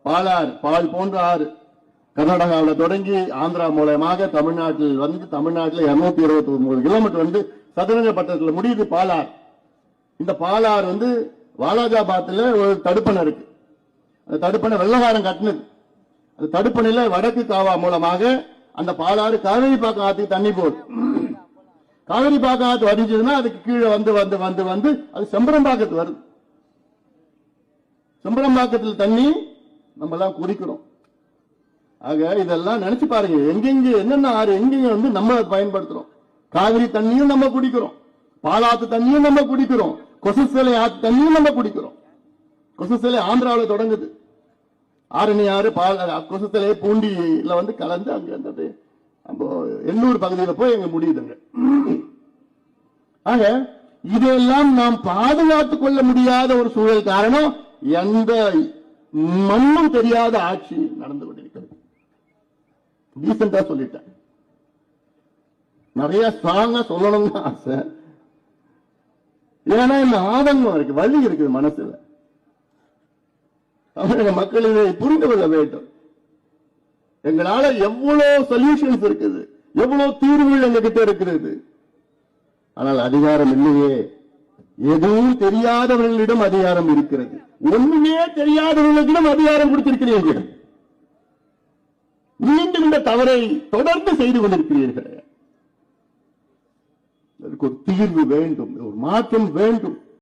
பாலாறு, பால் போன்ற ஆறு கர்நாடகாவில் தொடங்கி ஆந்திரா மூலமாக தமிழ்நாட்டில் வந்து தமிழ்நாட்டில் 229 கிலோமீட்டர் வந்து சதுரங்கப்பட்டத்தில் முடியுது பாலாறு. இந்த பாலாறு வந்து வாலாஜாபாத்ல ஒரு தடுப்பணை இருக்கு. அந்த தடுப்பணை வெள்ளகாரம் கட்டினது. அந்த தடுப்பணையில வடக்கு காவா மூலமாக அந்த பாலாறு காவேரிப்பாக்கம் ஆத்துக்கு தண்ணி போகுது. காவேரிப்பாக்கம் ஆத்து வடிஞ்சதுன்னா அதுக்கு கீழே வந்து வந்து வந்து வந்து அது செம்பரம்பாக்கத்து வருது. செம்பரம்பாக்கத்தில் தண்ணி நம்ம எல்லாம் குடிக்கிறோம். ஆக இதெல்லாம் நினைச்சு பாருங்க, எங்கெங்க என்னென்ன ஆறு எங்கெங்க வந்து நம்ம பயன்படுத்துறோம். காவிரி தண்ணியும் நம்ம குடிக்கிறோம், பாலாத்து தண்ணியும் நம்ம குடிக்கிறோம், கொசஸ்தலை ஆத்து தண்ணியும் நம்ம குடிக்கிறோம். கொசஸ்தலை ஆந்திராவில் தொடங்குது. ஆரணி ஆறு கொசஸ்தலை பூண்டியில வந்து கலந்து அங்க இருந்தது எண்ணூர் பகுதியில் போய் எங்க முடியுதுங்க. ஆக இதெல்லாம் நாம் பாதுகாத்துக் கொள்ள முடியாத ஒரு சூழல். காரணம், எந்த மண்ணும் தெரியாத ஆட்சி நடந்து கொண்டிருக்கிறது. டீசெண்டா சொல்லிட்டேன். நிறைய ஸ்ட்ராங்கா சொல்லணும்னு ஆசை. ஏன்னா இந்த ஆதங்கம் இருக்கு, வலி இருக்குது மனசுல. தமிழக மக்கள் இதை புரிந்து கொள்ள வேண்டும். எங்களால எவ்வளவு சொல்யூஷன்ஸ் இருக்குது, எவ்வளவு தீர்வுகள் எங்க கிட்ட இருக்கிறது. ஆனால் அதிகாரம் இல்லையே. எதுவும் தெரியாதவர்களிடம் அதிகாரம் இருக்கிறது. ஒண்ணுமே தெரியாதவர்களிடம் அதிகாரம் கொடுத்திருக்கிறீர்கள். மீண்டும் இந்த தவறை தொடர்ந்து செய்து கொண்டிருக்கிறீர்கள். அதற்கு ஒரு தீர்வு வேண்டும், ஒரு மாற்றம் வேண்டும்.